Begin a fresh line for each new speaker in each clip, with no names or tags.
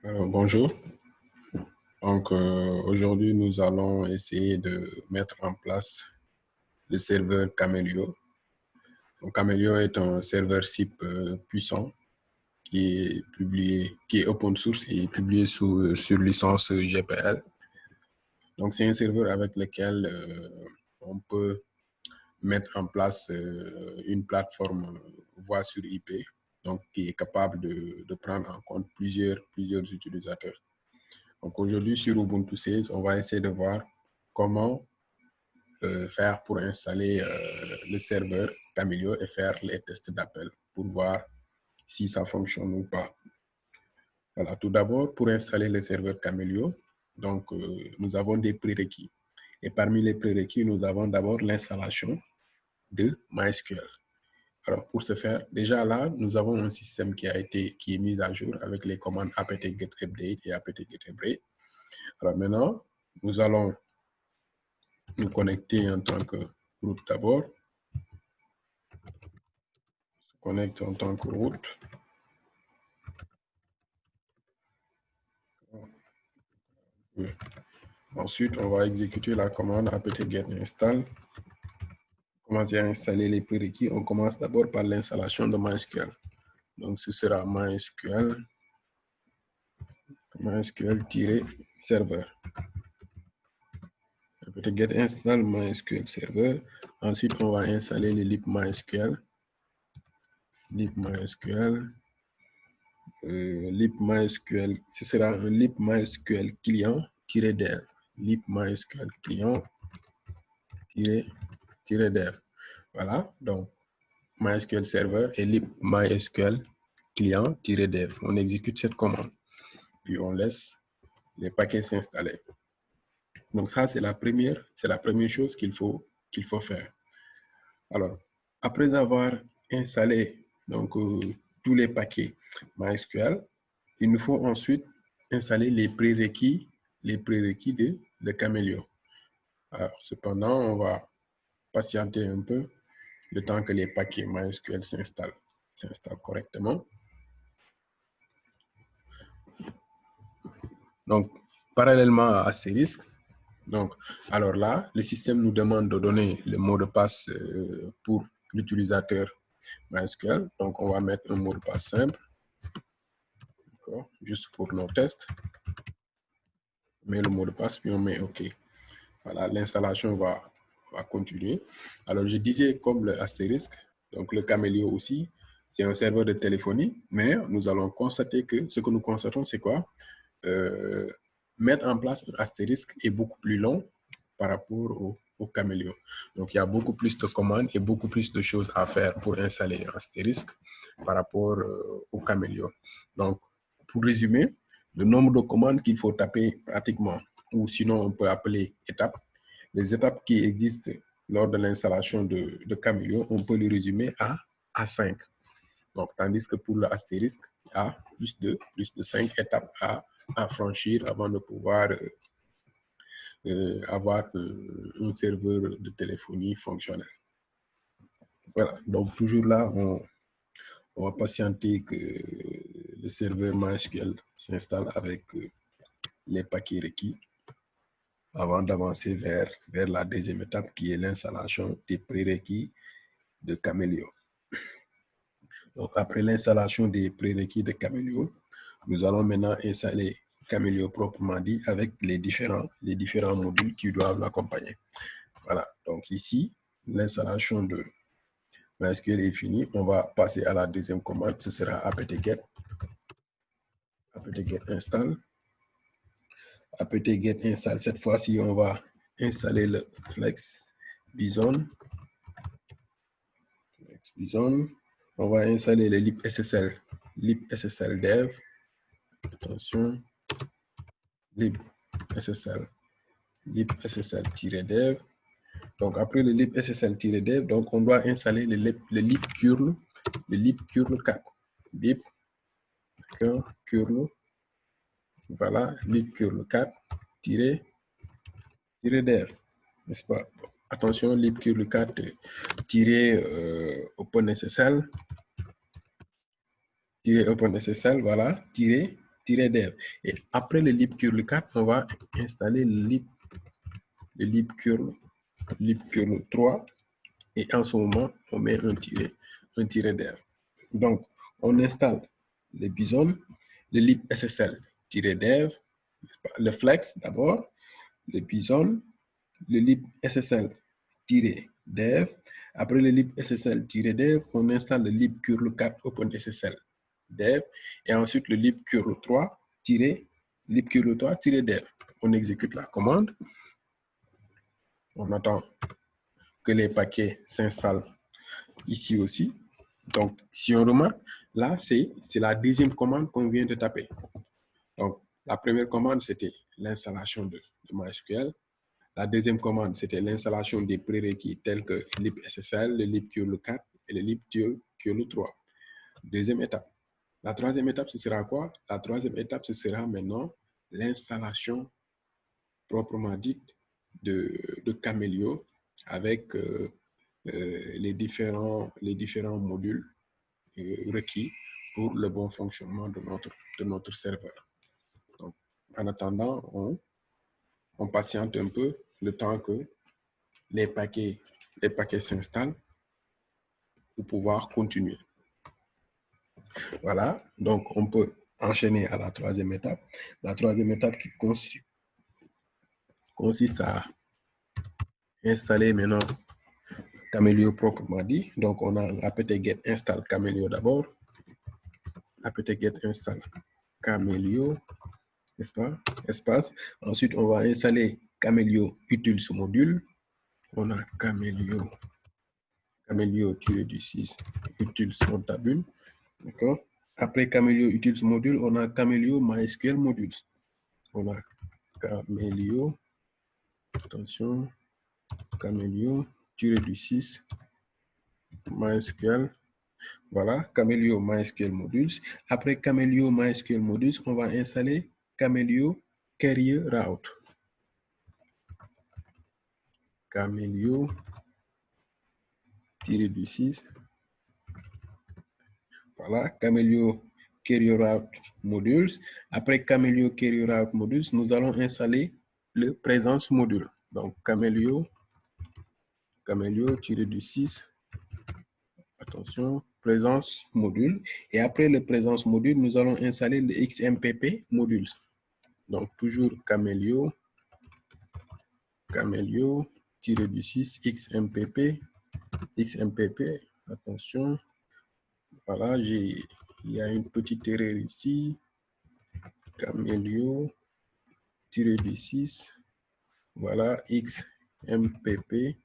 Alors, bonjour. Donc, aujourd'hui, nous allons essayer de mettre en place le serveur Camelio. Donc, Camelio est un serveur SIP puissant qui est open source et publié sur licence GPL. Donc, c'est un serveur avec lequel on peut mettre en place une plateforme voix sur IP, donc qui est capable de prendre en compte plusieurs utilisateurs. Donc aujourd'hui, sur Ubuntu 16, on va essayer de voir comment faire pour installer le serveur Camilio et faire les tests d'appel pour voir si ça fonctionne ou pas. Voilà, tout d'abord, pour installer le serveur Camilio, donc, nous avons des prérequis. Et parmi les prérequis, nous avons d'abord l'installation de MySQL. Alors, pour ce faire, déjà là, nous avons un système qui est mis à jour avec les commandes apt-get update et apt-get upgrade. Alors maintenant, nous allons nous connecter en tant que root d'abord. Connecte en tant que root. Ensuite, on va exécuter la commande apt-get install. Commencer à installer les prérequis. On commence d'abord par l'installation de MySQL. Donc, ce sera MySQL-server. apt-get install MySQL server. Ensuite, on va installer le lib MySQL. Lib MySQL, ce sera un lib MySQL client-dev. Lib MySQL client-dev. Voilà, donc MySQL server et lib MySQL client-dev. On exécute cette commande, puis on laisse les paquets s'installer. Donc ça, c'est la première chose qu'il faut faire. Alors, après avoir installé donc, tous les paquets MySQL, il nous faut ensuite installer les prérequis de Camelio. Alors, cependant, on va patienter un peu le temps que les paquets MySQL s'installent correctement. Donc, parallèlement à Asterisk, donc, alors là, le système nous demande de donner le mot de passe pour l'utilisateur MySQL. Donc, on va mettre un mot de passe simple, juste pour nos tests. On met le mot de passe, puis on met OK. Voilà, l'installation va continuer. Alors, je disais comme le Asterisk, donc le Camelio aussi, c'est un serveur de téléphonie, mais nous allons constater que ce que nous constatons, c'est quoi? Mettre en place un Asterisk est beaucoup plus long par rapport au Camelio. Donc, il y a beaucoup plus de commandes et beaucoup plus de choses à faire pour installer un Asterisk par rapport au Camelio. Donc, pour résumer, le nombre de commandes qu'il faut taper pratiquement, ou sinon on peut appeler étapes, les étapes qui existent lors de l'installation de Camelio, on peut les résumer à 5. Donc, tandis que pour le Asterisk, il y a plus de 5 étapes à franchir avant de pouvoir avoir un serveur de téléphonie fonctionnel. Voilà, donc toujours là, on va patienter que le serveur MySQL s'installe avec les paquets requis avant d'avancer vers la deuxième étape qui est l'installation des prérequis de Camelio. Donc, après l'installation des prérequis de Camelio, nous allons maintenant installer Camelio proprement dit avec les différents modules qui doivent l'accompagner. Voilà, donc ici, l'installation de MySQL est finie. On va passer à la deuxième commande, ce sera apt-get install. apt-get install, cette fois-ci, on va installer le FlexBison. On va installer le libSSL dev. Attention, libSSL-dev. Donc, après le libSSL-dev, donc on doit installer le libcurl 4. libcurl, voilà, libcurl 4-dev, n'est-ce pas? Attention, libcurl 4-OpenSSL, voilà, -dev. Et après le libcurl4, on va installer le libcurl 3. Et en ce moment, on met un -dev. Donc, on installe le Bison, le libSSL-dev, le flex d'abord, le Bison, le libSSL-dev. Après le libSSL-dev, on installe le libcurl4 OpenSSL dev et ensuite le libcurl3-dev. On exécute la commande. On attend que les paquets s'installent ici aussi. Donc, si on remarque, là, c'est la deuxième commande qu'on vient de taper. Donc, la première commande, c'était l'installation de MySQL. La deuxième commande, c'était l'installation des prérequis tels que libSSL, le libcurl4 et le libcurl3. Deuxième étape. La troisième étape, ce sera quoi? La troisième étape, ce sera maintenant l'installation proprement dite de Camelio avec les différents modules requis pour le bon fonctionnement de notre serveur. Donc, en attendant, on patiente un peu le temps que les paquets s'installent pour pouvoir continuer. Voilà, donc on peut enchaîner à la troisième étape. La troisième étape qui consiste à installer maintenant Camelio proprement dit. Donc on a apt-get install Camelio d'abord. apt-get install Camelio, n'est-ce pas? Espace. Ensuite, on va installer Camelio utils module. On a Camelio-6 utils on tabule. D'accord? Après Camelio utils module, on a Camelio MySQL modules. On a Camelio, attention, Camelio-6 MySQL. Voilà, Camelio MySQL modules. Après Camelio MySQL modules, on va installer Camelio Carrier Route. Camelio-6. Voilà, Camelio Carrier Route modules. Après Camelio Carrier Route modules, nous allons installer le présence module. Donc, Camelio-6, attention, présence module. Et après le présence module, nous allons installer le XMPP modules. Donc, toujours Camelio-6 XMPP, attention. Voilà, il y a une petite erreur ici. Camelio-6, voilà, XMPP.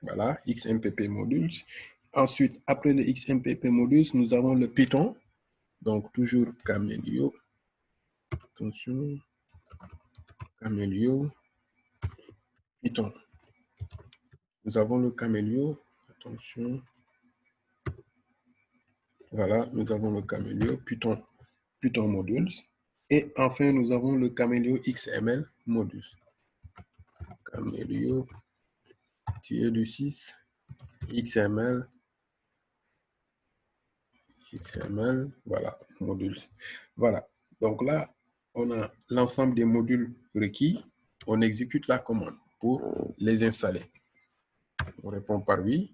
Voilà, XMPP modules. Ensuite, après le XMPP modules, nous avons le Python. Donc, toujours Camelio. Attention. Camelio. Python. Nous avons le Camelio. Attention. Voilà, nous avons le Camelio Python modules. Et enfin, nous avons le Camelio XML modules. Camelio-6 XML, voilà, modules. Voilà. Donc là, on a l'ensemble des modules requis. On exécute la commande pour les installer. On répond par oui.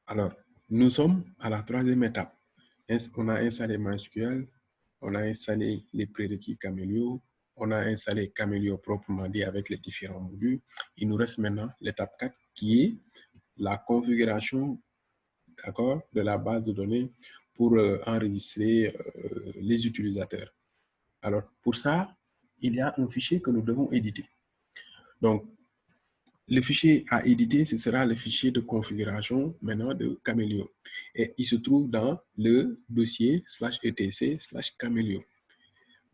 Alors, nous sommes à la troisième étape. On a installé MySQL, on a installé les prérequis Camelio, on a installé Camelio proprement dit avec les différents modules. Il nous reste maintenant l'étape 4 qui est la configuration, d'accord, de la base de données pour enregistrer les utilisateurs. Alors, pour ça, il y a un fichier que nous devons éditer. Donc, le fichier à éditer, ce sera le fichier de configuration maintenant de Camelio. Et il se trouve dans le dossier /etc/Camelio.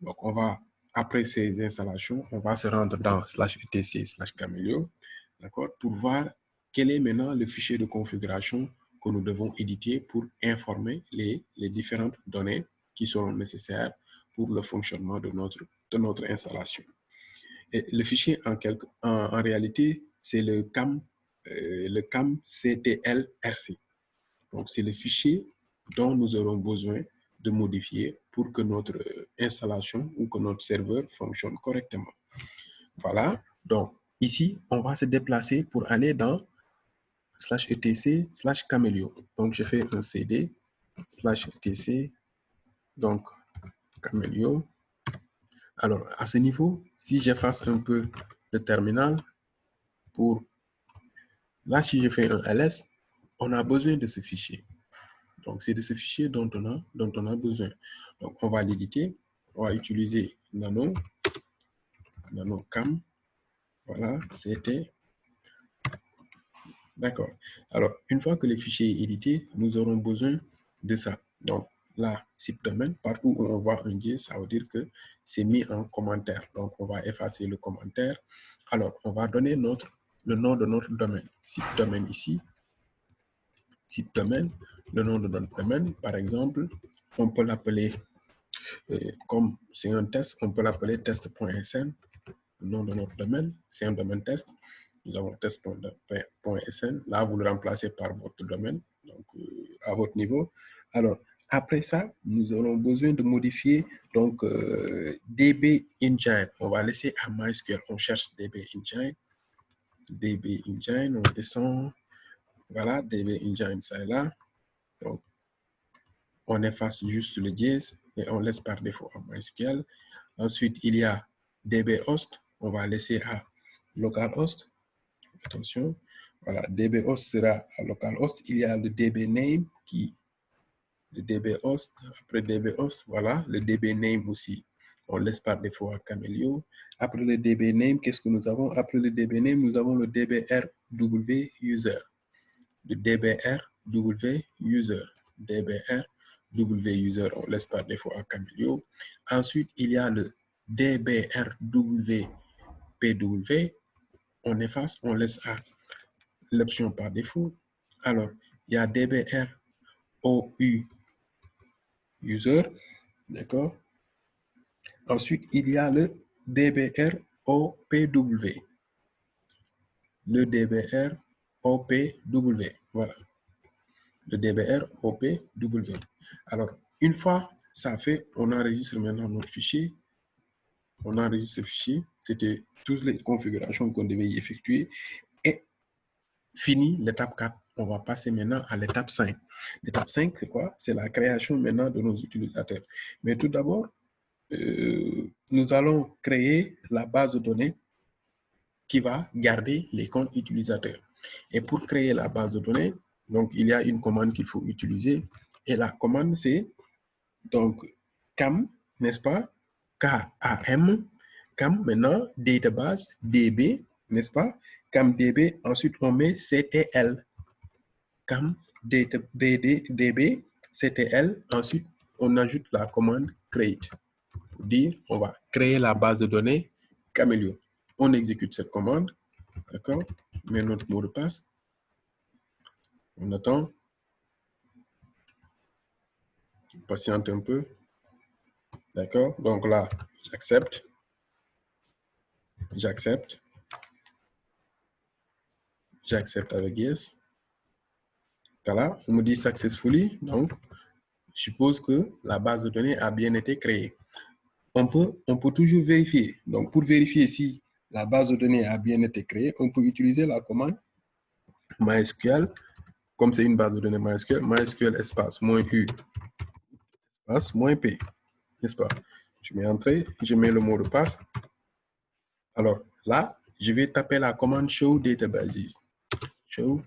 Donc, on va, après ces installations, on va se rendre dans /etc/Camelio, d'accord, pour voir quel est maintenant le fichier de configuration que nous devons éditer pour informer les différentes données qui seront nécessaires pour le fonctionnement de notre installation. Et le fichier, en réalité, c'est le CAMCTLRC. Donc, c'est le fichier dont nous aurons besoin de modifier pour que notre installation ou que notre serveur fonctionne correctement. Voilà, donc ici, on va se déplacer pour aller dans /etc/Camelio. Donc, je fais un cd /etc, donc Camelio. Alors, à ce niveau, si j'efface un peu le terminal pour... Là, si je fais un ls, on a besoin de ce fichier. Donc, c'est de ce fichier dont on a besoin. Donc, on va l'éditer. On va utiliser nano cam. Voilà, c'était... D'accord. Alors, une fois que le fichier est édité, nous aurons besoin de ça. Donc, là, subdomaine, partout où on voit un dièse, ça veut dire que c'est mis en commentaire. Donc, on va effacer le commentaire. Alors, on va donner le nom de notre domaine. Subdomaine ici. Subdomaine, le nom de notre domaine, par exemple, on peut l'appeler, comme c'est un test, on peut l'appeler test.sn. Le nom de notre domaine, c'est un domaine test. Nous avons test.sn. Là, vous le remplacez par votre domaine, donc à votre niveau. Alors, après ça, nous aurons besoin de modifier donc DB Engine. On va laisser à MySQL. On cherche DB Engine. DB Engine, on descend. Voilà, DB Engine, ça est là. Donc, on efface juste le dièse et on laisse par défaut à MySQL. Ensuite, il y a DBHost. On va laisser à localhost. Attention, voilà, DBHost sera à localhost. Il y a le DBName le DBHost. Après DBHost, voilà, le DBName aussi. On laisse par défaut à Camelio. Après le DBName, qu'est-ce que nous avons? Après le DBName, nous avons le DBRW user. Le DBRW user. DBRW user, on laisse par défaut à Camelio. Ensuite, il y a le DBRW PW. On efface, on laisse à l'option par défaut. Alors, il y a DBR OU user, d'accord? Ensuite, il y a le DBR OPW. Le DBR OPW, voilà. Le DBR OPW. Alors, une fois ça fait, on enregistre maintenant notre fichier. On enregistre ce fichier. C'était toutes les configurations qu'on devait y effectuer. Et fini l'étape 4, on va passer maintenant à l'étape 5. L'étape 5, c'est quoi? C'est la création maintenant de nos utilisateurs. Mais tout d'abord, nous allons créer la base de données qui va garder les comptes utilisateurs. Et pour créer la base de données, donc il y a une commande qu'il faut utiliser. Et la commande, c'est donc cam, n'est-ce pas? K-A-M, cam, maintenant, database, DB, n'est-ce pas? Cam DB, ensuite on met CTL. Cam DB, CTL, ensuite on ajoute la commande create. Pour dire, on va créer la base de données Camelio. On exécute cette commande, d'accord? On met notre mot de passe. On attend. On patiente un peu. D'accord? Donc là, j'accepte. J'accepte. J'accepte avec yes. Voilà, on me dit successfully. Donc, je suppose que la base de données a bien été créée. On peut toujours vérifier. Donc, pour vérifier si la base de données a bien été créée, on peut utiliser la commande MySQL. Comme c'est une base de données MySQL, MySQL espace -u espace -p, n'est-ce pas? Je mets entrée, je mets le mot de passe. Alors là, je vais taper la commande show databases. Show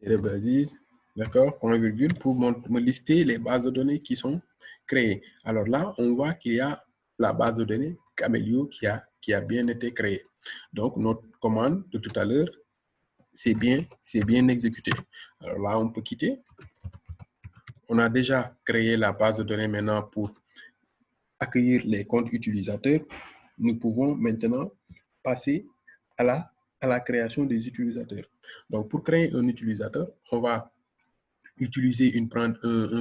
databases, d'accord, point virgule, pour me lister les bases de données qui sont créées. Alors là, on voit qu'il y a la base de données Camelio qui a bien été créée. Donc, notre commande de tout à l'heure, c'est bien exécuté. Alors là, on peut quitter. On a déjà créé la base de données maintenant pour accueillir les comptes utilisateurs. Nous pouvons maintenant passer à la création des utilisateurs. Donc, pour créer un utilisateur, on va utiliser un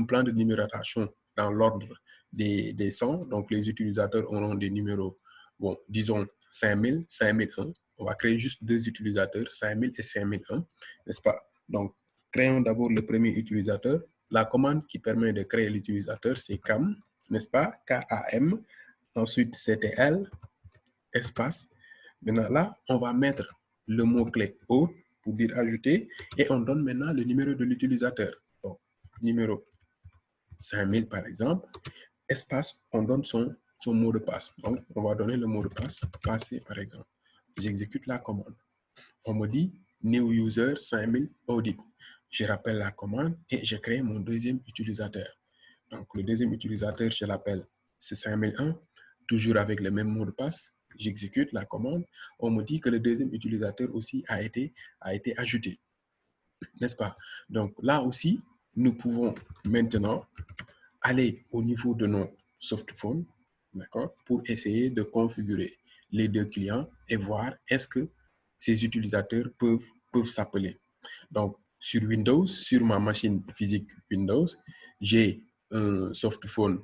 plan de numérotation dans l'ordre des 100. Donc, les utilisateurs auront des numéros, bon, disons 5000, 5001. On va créer juste deux utilisateurs, 5000 et 5001, n'est-ce pas? Donc, créons d'abord le premier utilisateur. la commande qui permet de créer l'utilisateur, c'est CAM, n'est-ce pas? KAM. Ensuite, CTL, espace. Maintenant, là, on va mettre le mot-clé autre pour dire ajouter et on donne maintenant le numéro de l'utilisateur. Donc, numéro 5000 par exemple, espace, on donne son mot de passe. Donc, on va donner le mot de passe, passer par exemple. J'exécute la commande. On me dit new user 5000 audit. Je rappelle la commande et je crée mon deuxième utilisateur. Donc, le deuxième utilisateur, je l'appelle c'est 5001, toujours avec le même mot de passe. J'exécute la commande. On me dit que le deuxième utilisateur aussi a été ajouté. N'est-ce pas? Donc, là aussi, nous pouvons maintenant aller au niveau de nos softphones, d'accord, pour essayer de configurer les deux clients et voir est-ce que ces utilisateurs peuvent s'appeler. Donc, sur Windows, sur ma machine physique Windows, j'ai un softphone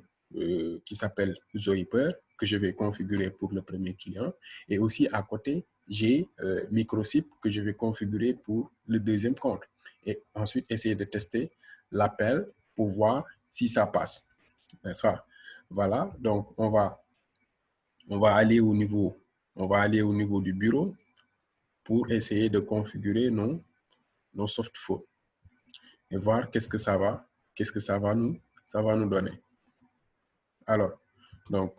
qui s'appelle Zoiper que je vais configurer pour le premier client. Et aussi à côté, j'ai Microsip que je vais configurer pour le deuxième compte. Et ensuite, essayer de tester l'appel pour voir si ça passe. N'est-ce pas? Voilà, donc on va aller au niveau du bureau pour essayer de configurer nos softphones et voir qu'est-ce que ça va nous donner. Alors, donc,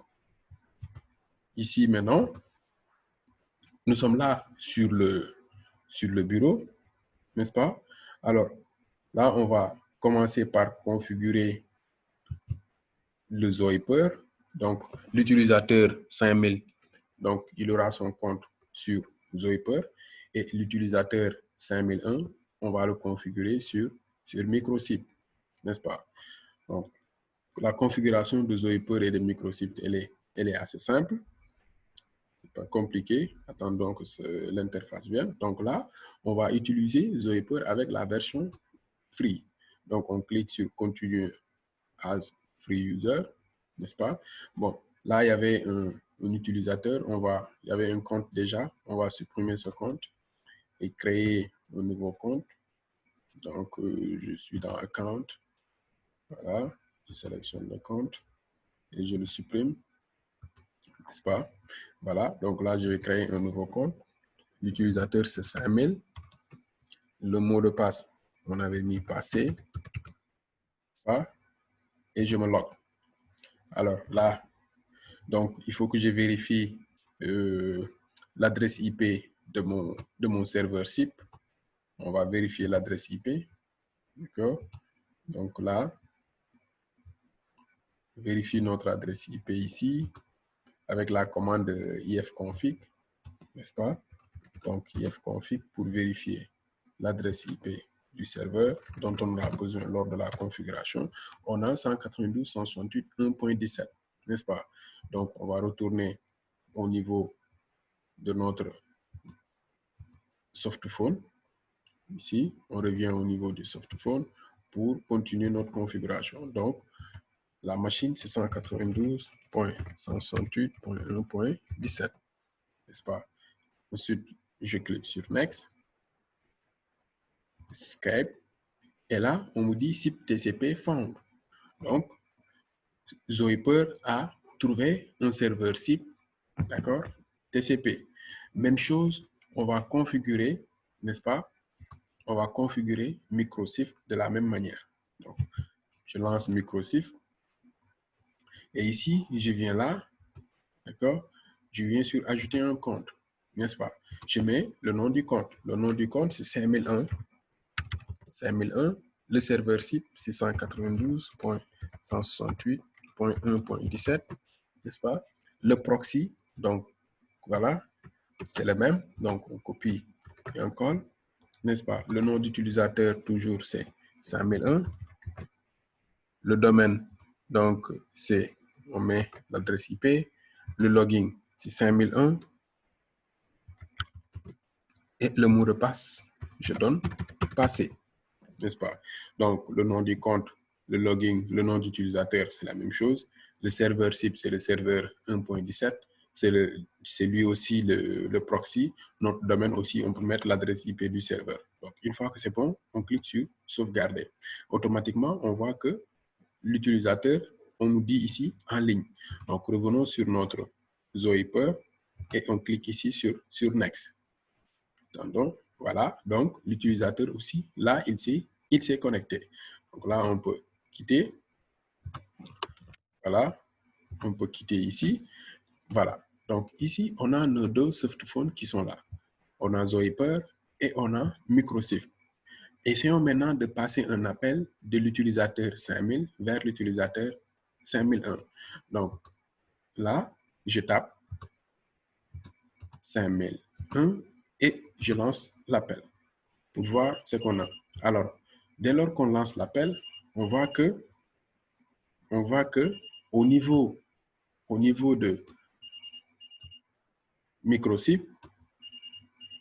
ici maintenant, nous sommes là sur le bureau, n'est-ce pas? Alors, là, on va commencer par configurer le Zoiper. Donc, l'utilisateur 5000, donc, il aura son compte sur Zoiper. Et l'utilisateur 5001, on va le configurer sur Microsip, n'est-ce pas? Donc, la configuration de Zoiper et de Microsip, elle est assez simple. Pas compliqué. Attendons que l'interface vienne. Donc là, on va utiliser Zoiper avec la version free. Donc, on clique sur Continue as free user, n'est-ce pas? Bon, là, il y avait un utilisateur. Il y avait un compte déjà. On va supprimer ce compte et créer un nouveau compte. Donc, je suis dans Account. Voilà. Je sélectionne le compte et je le supprime. N'est-ce pas? Voilà, donc là, je vais créer un nouveau compte. L'utilisateur, c'est 5000. Le mot de passe, on avait mis passé. Et je me log. Alors là, donc, il faut que je vérifie l'adresse IP de mon serveur SIP. On va vérifier l'adresse IP. D'accord? Donc là, vérifie notre adresse IP ici avec la commande ifconfig, n'est-ce pas? Donc, ifconfig pour vérifier l'adresse IP du serveur dont on aura besoin lors de la configuration. On a 192.168.1.17, n'est-ce pas? Donc, on va retourner au niveau de notre softphone. Ici, on revient au niveau du softphone pour continuer notre configuration. Donc, la machine, c'est 192.168.1.17, n'est-ce pas? Ensuite, je clique sur Next, Skype, et là, on me dit SIP TCP found. Donc, Zoiper a trouvé un serveur SIP, d'accord, TCP. Même chose, on va configurer, n'est-ce pas? On va configurer Microsip de la même manière. Donc, je lance Microsip. Et ici, je viens là, d'accord? Je viens sur ajouter un compte, n'est-ce pas? Je mets le nom du compte. Le nom du compte, c'est 5001. 5001. Le serveur SIP, c'est 192.168.1.17, n'est-ce pas? Le proxy, donc voilà, c'est le même. Donc, on copie et on colle, n'est-ce pas? Le nom d'utilisateur, toujours, c'est 5001. Le domaine, donc, c'est, on met l'adresse IP. Le login, c'est 5001. Et le mot de passe, je donne passé, n'est-ce pas? Donc, le nom du compte, le login, le nom d'utilisateur, c'est la même chose. Le serveur SIP, c'est le serveur 1.17. c'est lui aussi le proxy. Notre domaine aussi, on peut mettre l'adresse IP du serveur. Donc, une fois que c'est bon, on clique sur sauvegarder. Automatiquement, on voit que l'utilisateur, on nous dit ici en ligne. Donc, revenons sur notre Zoiper et on clique ici sur Next. Donc, voilà, donc l'utilisateur aussi, là, il s'est connecté. Donc là, on peut quitter. Voilà, on peut quitter ici. Voilà, donc ici, on a nos deux softphones qui sont là. On a Zoiper et on a Microswift. Essayons maintenant de passer un appel de l'utilisateur 5000 vers l'utilisateur 5001. Donc là, je tape 5001 et je lance l'appel pour voir ce qu'on a. Alors, dès lors qu'on lance l'appel, on voit que au niveau de Microswift,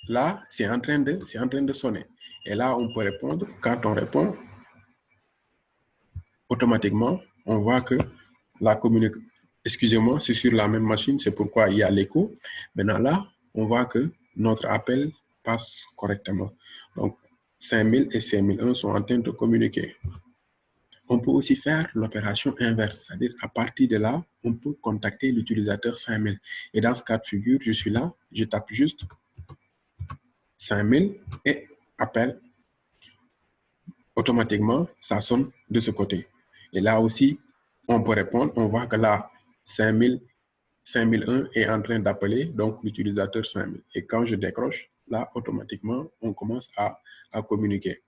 là, c'est en train de sonner. Et là, on peut répondre. Quand on répond, automatiquement, on voit que la communication, excusez-moi, c'est sur la même machine, c'est pourquoi il y a l'écho. Maintenant, là, on voit que notre appel passe correctement. Donc, 5000 et 5001 sont en train de communiquer. On peut aussi faire l'opération inverse, c'est-à-dire à partir de là, on peut contacter l'utilisateur 5000. Et dans ce cas de figure, je suis là, je tape juste 5000 et appel. Automatiquement, ça sonne de ce côté. Et là aussi, on peut répondre. On voit que là, 5001 est en train d'appeler donc l'utilisateur 5000. Et quand je décroche, là, automatiquement, on commence à communiquer.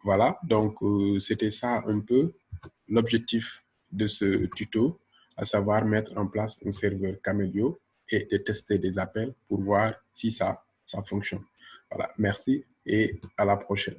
Voilà, donc c'était ça un peu l'objectif de ce tuto, à savoir mettre en place un serveur Camelio et de tester des appels pour voir si ça fonctionne. Voilà, merci et à la prochaine.